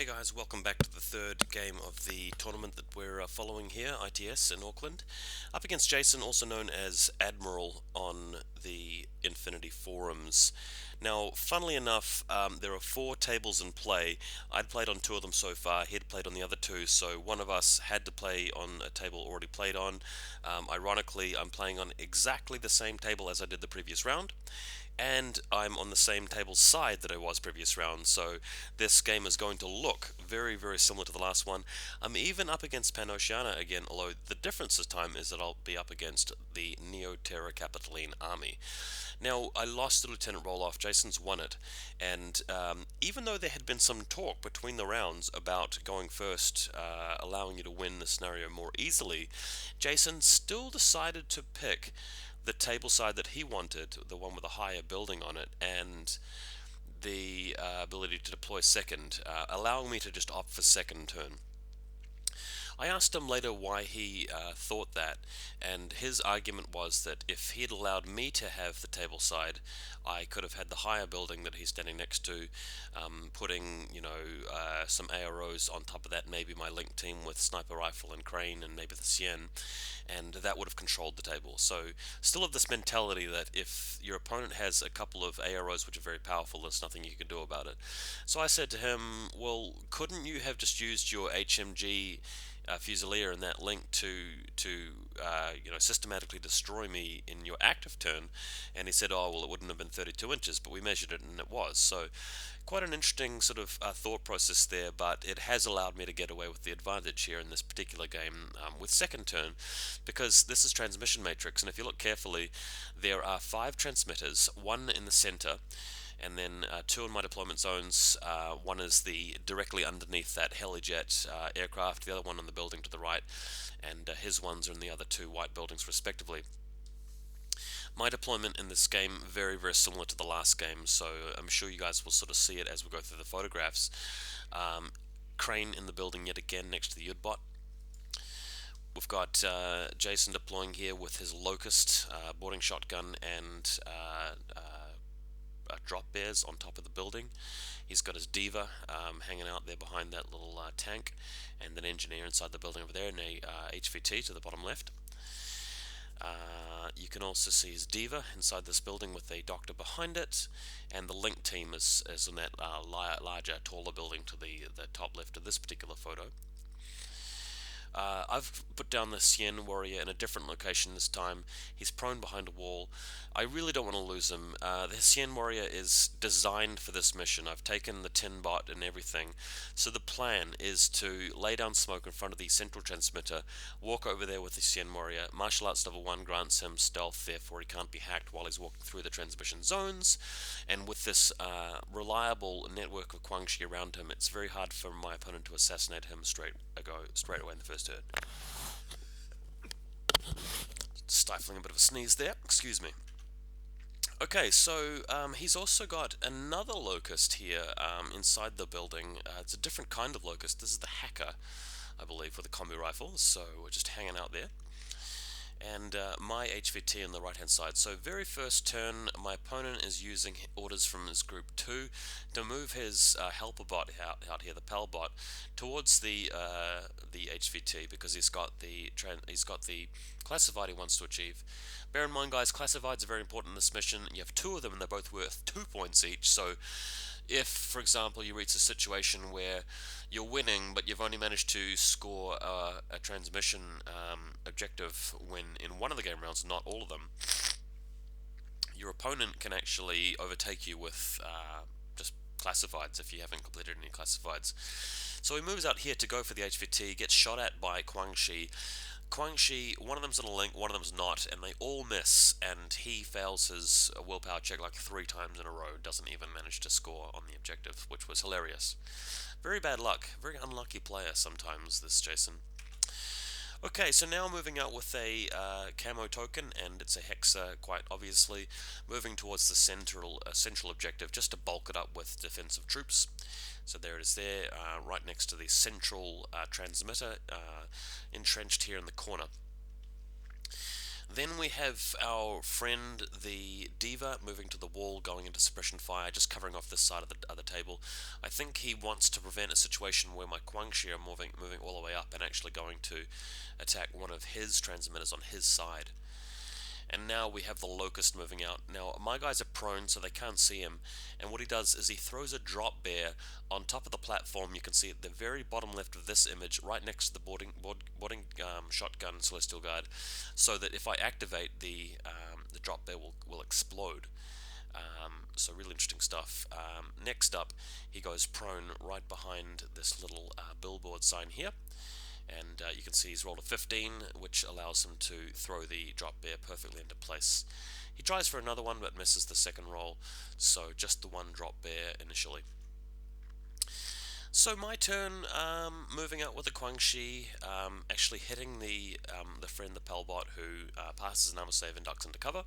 Hey guys, welcome back to the third game of the tournament that we're following here, ITS in Auckland. Up against Jason, also known as Admiral on the Infinity Forums. Now, funnily enough, there are four tables in play. I'd played on two of them so far, he'd played on the other two, so one of us had to play on a table already played on. Ironically, I'm playing on exactly the same table as I did the previous round, and I'm on the same table side that I was previous round, so this game is going to look very, very similar to the last one. I'm even up against Panoceana again, although the difference this time is that I'll be up against the Neo-Terra Capitoline army. Now, I lost the Lieutenant roll-off, Jason's won it, and even though there had been some talk between the rounds about going first, allowing you to win the scenario more easily, Jason still decided to pick the table side that he wanted, the one with a higher building on it, and the ability to deploy second, allowing me to just opt for second turn. I asked him later why he thought that, and his argument was that if he had allowed me to have the table side, I could have had the higher building that he's standing next to, putting, some AROs on top of that, maybe my link team with sniper rifle and crane and maybe the Cien, and that would have controlled the table. So, still have this mentality that if your opponent has a couple of AROs which are very powerful, there's nothing you can do about it. So I said to him, well, couldn't you have just used your HMG Fusilier in that link to systematically destroy me in your active turn? And he said, oh well, it wouldn't have been 32 inches, but we measured it and it was. So quite an interesting sort of thought process there, but it has allowed me to get away with the advantage here in this particular game with second turn, because this is transmission matrix, and if you look carefully, there are 5 transmitters, one in the center, and then two in my deployment zones. One is the directly underneath that helijet aircraft, the other one on the building to the right, and his ones are in the other two white buildings respectively. My deployment in this game very, very similar to the last game, so I'm sure you guys will sort of see it as we go through the photographs. Crane in the building yet again next to the U-bot. We've got Jason deploying here with his Locust boarding shotgun and drop bears on top of the building. He's got his Diva hanging out there behind that little tank, and an engineer inside the building over there, and a HVT to the bottom left. You can also see his Diva inside this building with a doctor behind it, and the link team is in that larger, taller building to the top left of this particular photo. I've put down the Cien warrior in a different location this time. He's prone behind a wall. I really don't want to lose him. The Cien warrior is designed for this mission. I've taken the tin bot and everything. So the plan is to lay down smoke in front of the central transmitter, walk over there with the Cien warrior. Martial arts level 1 grants him stealth, therefore he can't be hacked while he's walking through the transmission zones. And with this reliable network of Guangxi around him, it's very hard for my opponent to assassinate him straight away in the first turn. Stifling a bit of a sneeze there, excuse me. Okay, so he's also got another Locust here inside the building. It's a different kind of Locust. This is the Hacker, I believe, with a combi rifle, so we're just hanging out there. And my HVT on the right hand side. So very first turn, my opponent is using orders from his group 2 to move his helper bot out here, the PAL bot, towards the HVT, because he's got the classified he wants to achieve. Bear in mind, guys, classifieds are very important in this mission. You have 2 of them and they're both worth 2 points each, so if, for example, you reach a situation where you're winning, but you've only managed to score a transmission objective win in one of the game rounds, not all of them, your opponent can actually overtake you with just classifieds if you haven't completed any classifieds. So he moves out here to go for the HVT, gets shot at by Guangxi. One of them's on a link, one of them's not, and they all miss, and he fails his willpower check like 3 times in a row, doesn't even manage to score on the objective, which was hilarious. Very bad luck, very unlucky player sometimes, this Jason. Okay, so now moving out with a camo token, and it's a Hexa, quite obviously, moving towards the central objective, just to bulk it up with defensive troops. So there it is there, right next to the central transmitter, entrenched here in the corner. Then we have our friend the Diva moving to the wall, going into suppression fire, just covering off this side of the other table. I think he wants to prevent a situation where my Guangxi are moving all the way up and actually going to attack one of his transmitters on his side. And now we have the Locust moving out. Now my guys are prone, so they can't see him. And what he does is he throws a drop bear on top of the platform. You can see at the very bottom left of this image, right next to the boarding shotgun Celestial Guard, so that if I activate the drop bear will explode. So really interesting stuff. Next up, he goes prone right behind this little billboard sign here, and you can see he's rolled a 15, which allows him to throw the drop bear perfectly into place. He tries for another one but misses the second roll, so just the one drop bear initially. So my turn, moving out with the Guangxi, actually hitting the friend, the Pelbot, who passes an armor save and ducks into cover.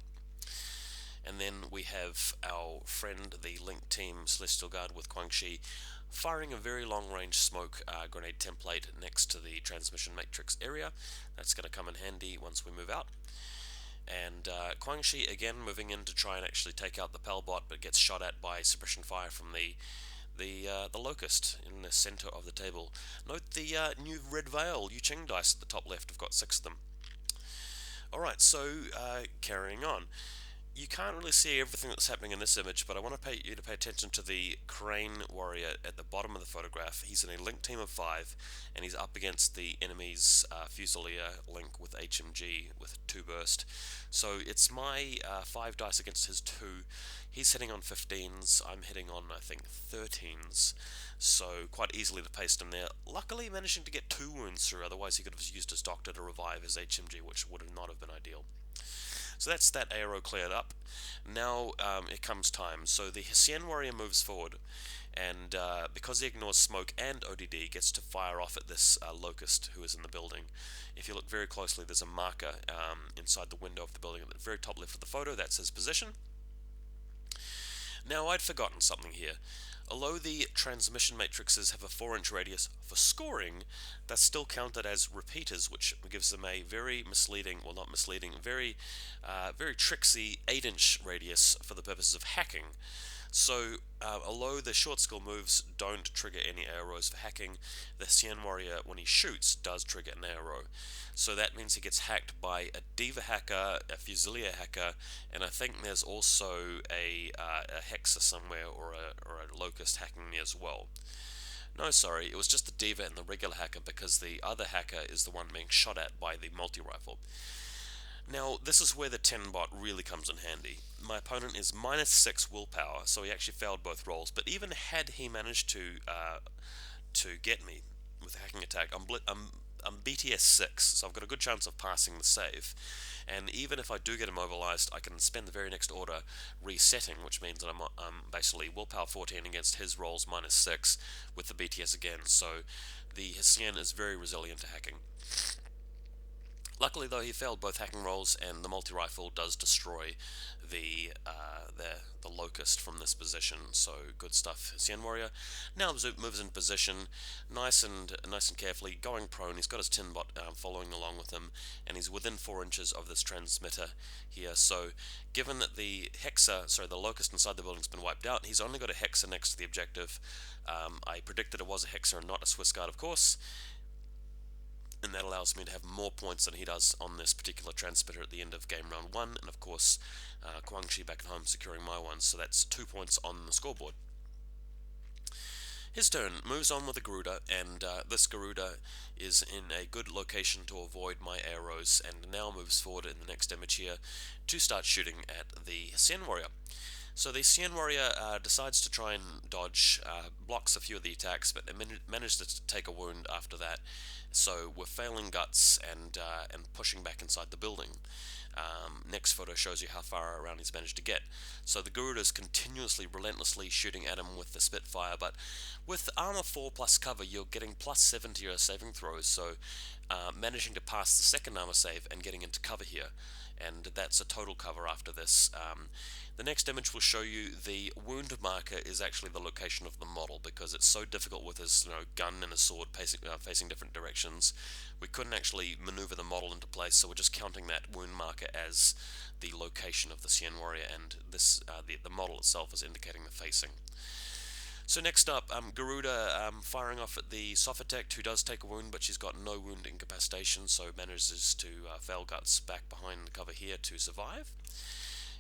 And then we have our friend, the Link Team Celestial Guard with Guangxi, firing a very long-range smoke grenade template next to the transmission matrix area. That's going to come in handy once we move out. And Guangxi again moving in to try and actually take out the Pelbot, but gets shot at by suppression fire from the Locust in the center of the table. Note the new red veil Yuching dice at the top left. I've got 6 of them. Alright, so carrying on. You can't really see everything that's happening in this image, but I want you to pay attention to the Crane Warrior at the bottom of the photograph. He's in a Link team of 5, and he's up against the enemy's Fusilier Link with HMG with 2 burst. So it's my 5 dice against his 2. He's hitting on 15s, I'm hitting on, I think, 13s. So quite easily to paste him there. Luckily managing to get 2 wounds through, otherwise he could have used his Doctor to revive his HMG, which would not have been ideal. So that's that arrow cleared up. Now it comes time. So the Hessian Warrior moves forward, and because he ignores smoke and ODD, gets to fire off at this Locust who is in the building. If you look very closely, there's a marker inside the window of the building at the very top left of the photo. That's his position. Now I'd forgotten something here. Although the transmission matrices have a 4-inch radius for scoring, that's still counted as repeaters, which gives them a very misleading, well not misleading, very tricksy 8-inch radius for the purposes of hacking. So, although the short skill moves don't trigger any arrows for hacking, the Hessian Warrior, when he shoots, does trigger an arrow. So that means he gets hacked by a Diva hacker, a Fusilier hacker, and I think there's also a Hexer somewhere, or a Locust hacking me as well. No, sorry, it was just the Diva and the regular hacker, because the other hacker is the one being shot at by the multi-rifle. Now, this is where the 10 bot really comes in handy. My opponent is -6 willpower, so he actually failed both rolls, but even had he managed to get me with a hacking attack, I'm BTS 6, so I've got a good chance of passing the save. And even if I do get immobilized, I can spend the very next order resetting, which means that I'm basically willpower 14 against his rolls -6 with the BTS again, so the Hessian is very resilient to hacking. Luckily, though, he failed both hacking rolls, and the multi-rifle does destroy the Locust from this position. So good stuff, Hessian Warrior. Now moves into position, nice and carefully, going prone. He's got his tin bot following along with him, and he's within 4 inches of this transmitter here. So, given that the Locust inside the building's been wiped out, he's only got a Hexer next to the objective. I predicted it was a Hexer and not a Swiss Guard, of course. And that allows me to have more points than he does on this particular transmitter at the end of game round 1, and of course Guangxi back at home securing my one, so that's 2 points on the scoreboard. His turn, moves on with a Garuda, and this Garuda is in a good location to avoid my arrows, and now moves forward in the next image here to start shooting at the Hessian Warrior. So the Hessian Warrior decides to try and dodge, blocks a few of the attacks, but manages to take a wound after that. So we're failing guts and pushing back inside the building. Next photo shows you how far around he's managed to get. So the Garuda's continuously, relentlessly shooting at him with the Spitfire, but with armor 4 plus cover, you're getting +7 to your saving throws, so managing to pass the second armor save and getting into cover here. and that's a total cover after this. The next image will show you the wound marker is actually the location of the model, because it's so difficult with his gun and his sword facing different directions. We couldn't actually maneuver the model into place, so we're just counting that wound marker as the location of the Cien warrior, and this the model itself is indicating the facing. So next up, Garuda firing off at the Sophatect, who does take a wound, but she's got no wound incapacitation, so manages to fail guts back behind the cover here to survive.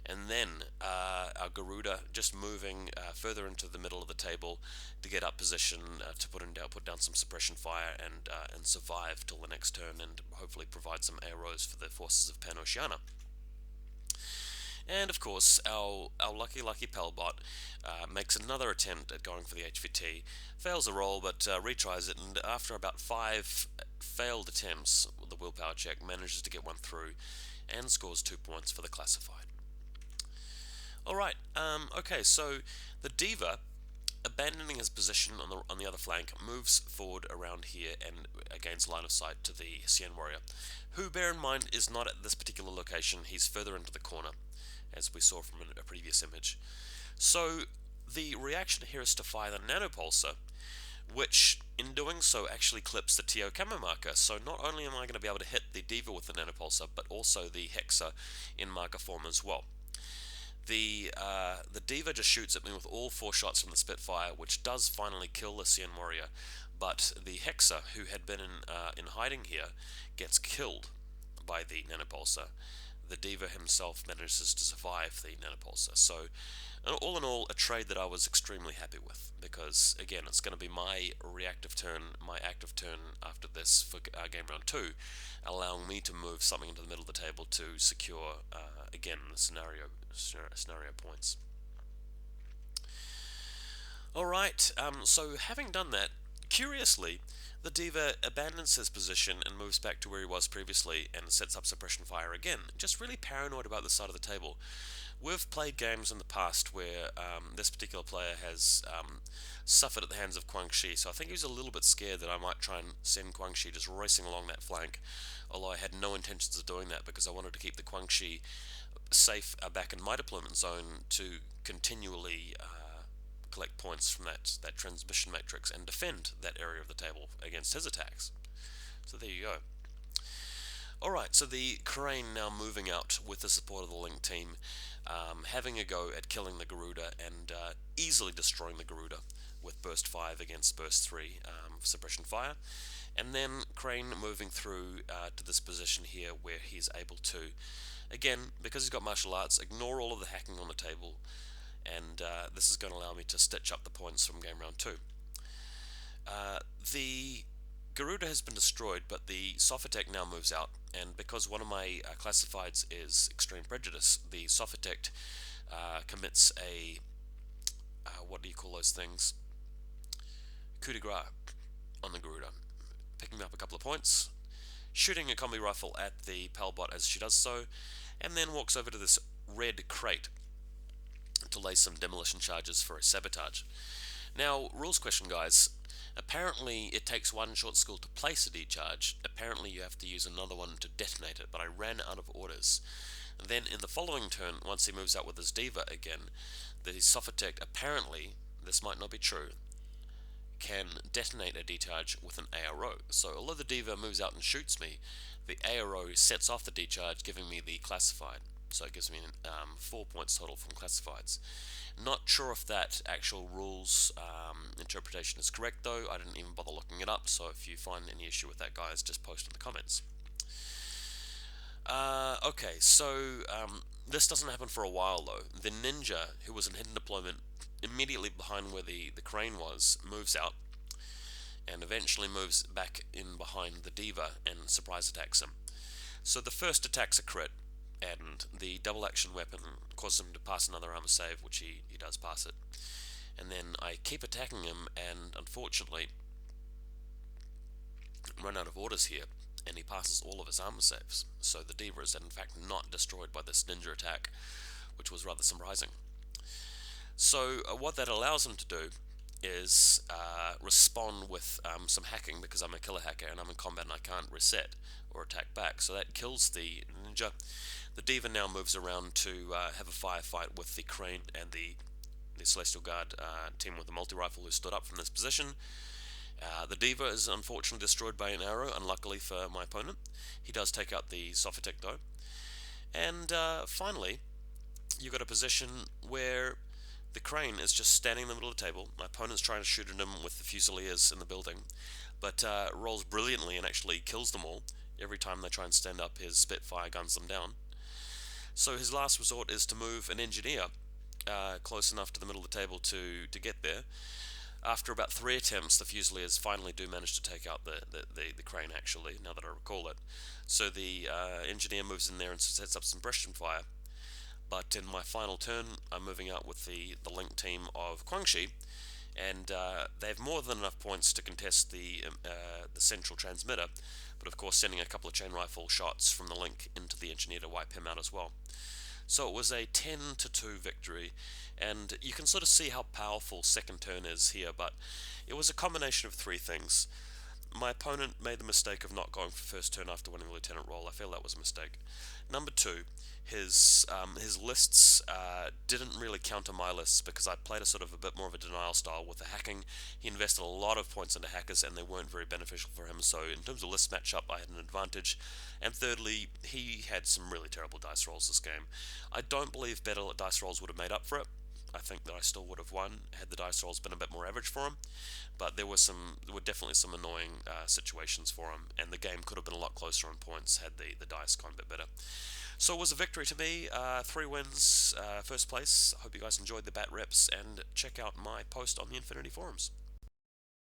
And then our Garuda just moving further into the middle of the table to get up position to put down some suppression fire and survive till the next turn, and hopefully provide some arrows for the forces of Pan-Oceania. And of course, our lucky Pelbot makes another attempt at going for the HVT, fails the roll, but retries it, and after about 5 failed attempts with the willpower check, manages to get one through and scores 2 points for the classified. Alright, okay, so the Diva, abandoning his position on the other flank, moves forward around here and gains line of sight to the Cien warrior, who, bear in mind, is not at this particular location. He's further into the corner, as we saw from a previous image. So the reaction here is to fire the nanopulsar, which in doing so actually clips the TO camo marker. So not only am I going to be able to hit the Diva with the nanopulsar, but also the Hexa in marker form as well. The Diva just shoots at me with all 4 shots from the Spitfire, which does finally kill the Cien warrior, but the Hexa, who had been in hiding here, gets killed by the nanopulsar. The Diva himself manages to survive the nanopulsar. So all in all, a trade that I was extremely happy with, because again, it's going to be my reactive turn, my active turn after this for game round 2, allowing me to move something into the middle of the table to secure again the scenario points. Alright, so having done that, curiously, the Diva abandons his position and moves back to where he was previously and sets up suppression fire again, just really paranoid about this side of the table. We've played games in the past where this particular player has suffered at the hands of Quang Shi, so I think he was a little bit scared that I might try and send Quang Shi just racing along that flank, although I had no intentions of doing that because I wanted to keep the Quang Shi safe back in my deployment zone to continually collect points from that transmission matrix and defend that area of the table against his attacks. So there you go. Alright, so the Crane now moving out with the support of the Link team, having a go at killing the Garuda and easily destroying the Garuda with Burst 5 against Burst 3 suppression fire. And then Crane moving through to this position here where he's able to, again, because he's got martial arts, ignore all of the hacking on the table, and this is going to allow me to stitch up the points from game round 2. The Garuda has been destroyed, but the Sophatect now moves out, and because one of my classifieds is Extreme Prejudice, the Sophatect commits a, what do you call those things? Coup de grace on the Garuda, picking up a couple of points, shooting a combi rifle at the Palbot as she does so, and then walks over to this red crate to lay some demolition charges for a sabotage. Now, rules question, guys. Apparently it takes 1 short skill to place a decharge. Apparently you have to use another one to detonate it, but I ran out of orders. And then in the following turn, once he moves out with his Diva again, the Sophatect, apparently, this might not be true, can detonate a decharge with an ARO. So although the Diva moves out and shoots me, the ARO sets off the decharge, giving me the classified. So it gives me 4 points total from classifieds. Not sure if that actual rules interpretation is correct though. I didn't even bother looking it up, so if you find any issue with that, guys, just post in the comments. Okay, so this doesn't happen for a while though. The Ninja, who was in hidden deployment immediately behind where the Crane was, moves out and eventually moves back in behind the Diva and surprise attacks him. So the first attack's a crit, and the double action weapon causes him to pass another armor save, which he does pass it. And then I keep attacking him, and unfortunately run out of orders here, and he passes all of his armor saves. So the Diva is in fact not destroyed by this ninja attack, which was rather surprising. So what that allows him to do is respond with some hacking, because I'm a killer hacker and I'm in combat and I can't reset or attack back. So that kills the Ninja. The Diva now moves around to have a firefight with the Crane and the Celestial Guard team with the multi-rifle who stood up from this position. The Diva is unfortunately destroyed by an arrow, unluckily for my opponent. He does take out the Sophitic though. And finally, you've got a position where the Crane is just standing in the middle of the table. My opponent's trying to shoot at him with the Fusiliers in the building, but rolls brilliantly and actually kills them all. Every time they try and stand up, his Spitfire guns them down. So his last resort is to move an Engineer close enough to the middle of the table to get there. After about 3 attempts, the Fusiliers finally do manage to take out the Crane, actually, now that I recall it. So the Engineer moves in there and sets up some British fire. But in my final turn, I'm moving out with the Link team of Guangxi, and they have more than enough points to contest the central transmitter, but of course sending a couple of chain rifle shots from the Link into the Engineer to wipe him out as well. So it was a 10-2 victory, and you can sort of see how powerful second turn is here, but it was a combination of 3 things. My opponent made the mistake of not going for first turn after winning the lieutenant role. I feel that was a mistake. Number 2, his lists didn't really counter my lists because I played a sort of a bit more of a denial style with the hacking. He invested a lot of points into hackers and they weren't very beneficial for him, so in terms of list matchup I had an advantage. And thirdly, he had some really terrible dice rolls this game. I don't believe better dice rolls would have made up for it. I think that I still would have won had the dice rolls been a bit more average for him, but there were definitely some annoying situations for him, and the game could have been a lot closer on points had the dice gone a bit better. So it was a victory to me, 3 wins, first place. I hope you guys enjoyed the bat reps, and check out my post on the Infinity Forums.